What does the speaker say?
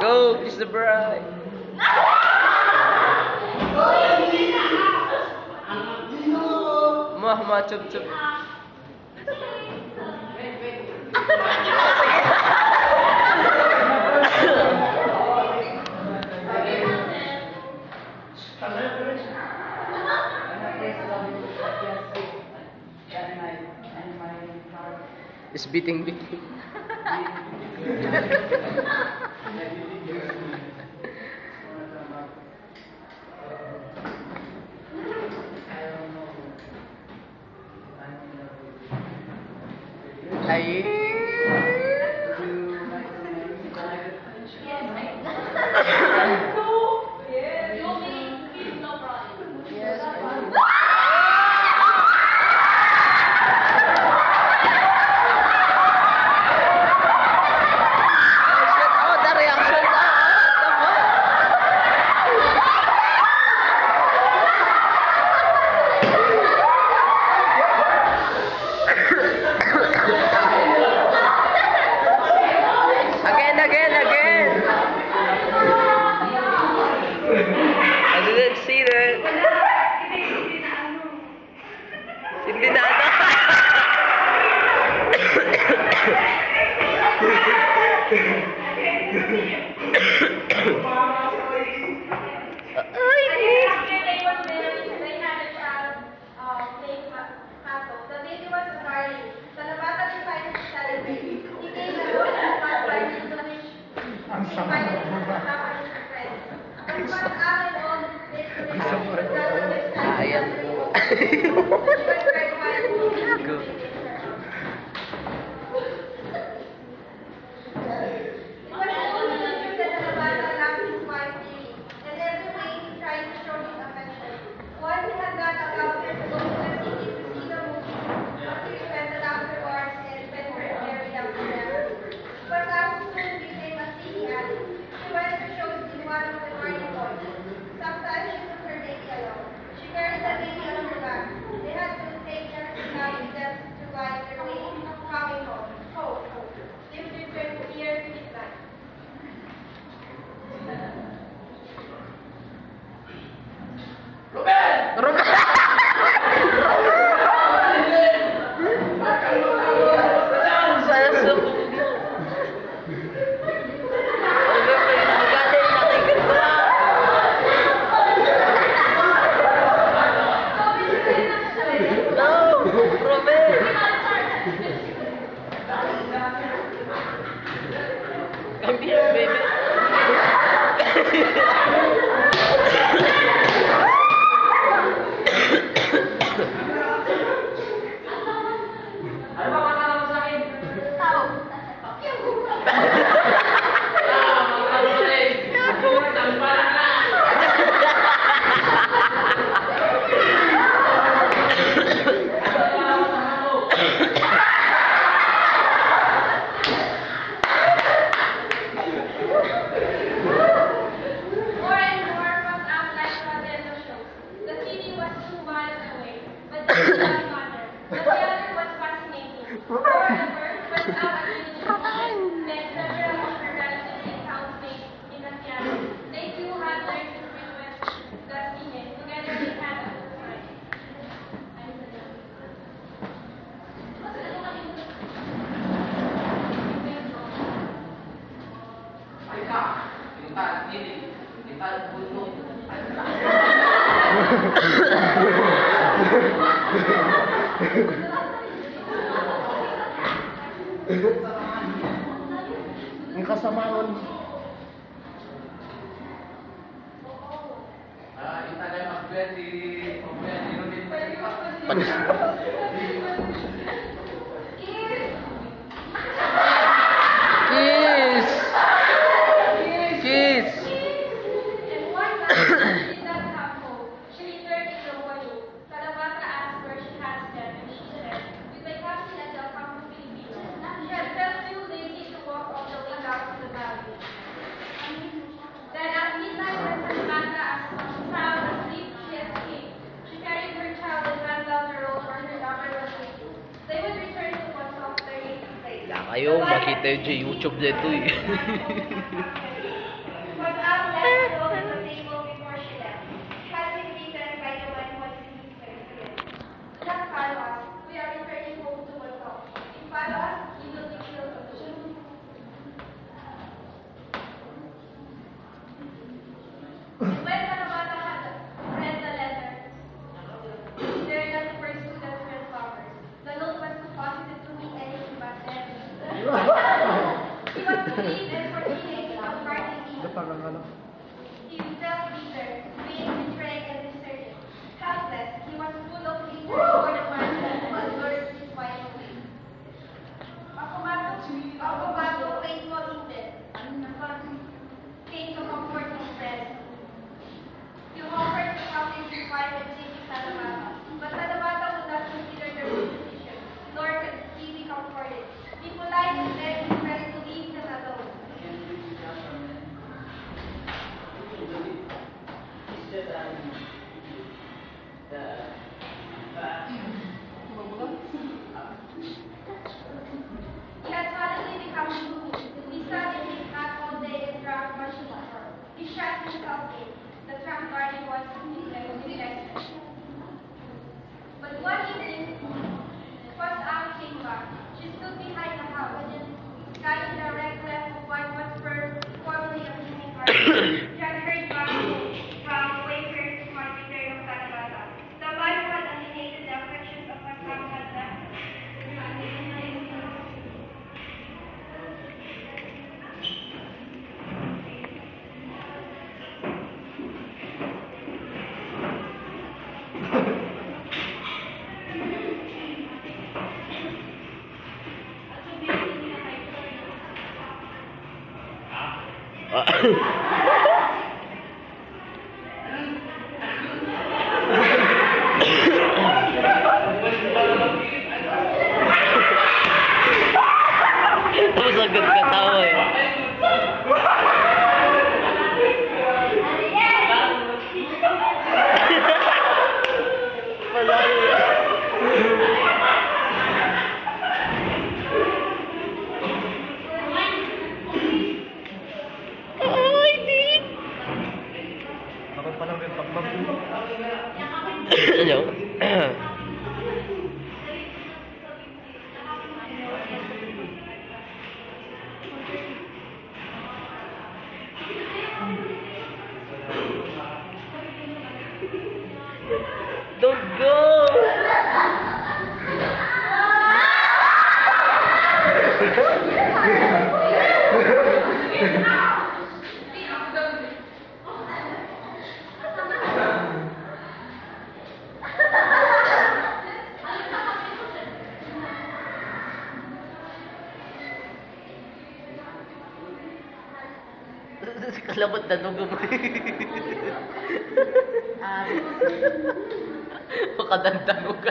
Go, kiss the bride. Mama, chup chup. It's beating me. Again. I didn't see that. Hindi na Ang kasamaan. Kiss. And one night, she did not come home. She returned to the morning. Kalabata asked where she had them, and she said, "With my captain at El Campo Filipino." She had felt too lazy to walk all the way down to the valley. Then at midnight, when Kalabata asked what she found asleep, she escaped. She carried her child and ran down the road where her daughter was waiting. They would return to what's off their native place. Kayo, makita yung YouTube na ito eh. Was Anne left alone at the table before she left? She had been beaten by the one who had seized her spirit. Do not follow us. We are returning home to Warsaw. If you follow us, you will be killed on the journey. And when Tanabata had read the letter, he dared not to pursue the real lovers. The note was too positive to mean anything but them. He was relieved and for 3 days without parting Eve. He felt bitter, weak, betrayed, and deserted. Helpless, he was full of hatred for the man who had lured his wife away. Akumato, faithful Eden, came to comfort his friend. He offered to publish his wife and take his Tanabata. But Tanabata would not consider their position, nor could he be comforted. Be polite and beg his friend to leave him alone. He had suddenly become gloomy. He sat in his hat all day and drank much liquor. He shut himself in. The tram garden was neglected. But one evening, first Anne came back. She stood behind the house, guiding the reckless what was formerly a blooming garden. She had heard back from the Quakers for the return of Tanabata. The man who had alienated the affections of her son had left her. Tapos agad katawa eh. Ako pa lang yung pagbabu. Ano? Don't go! Kalabot na nung Makadandang ko ka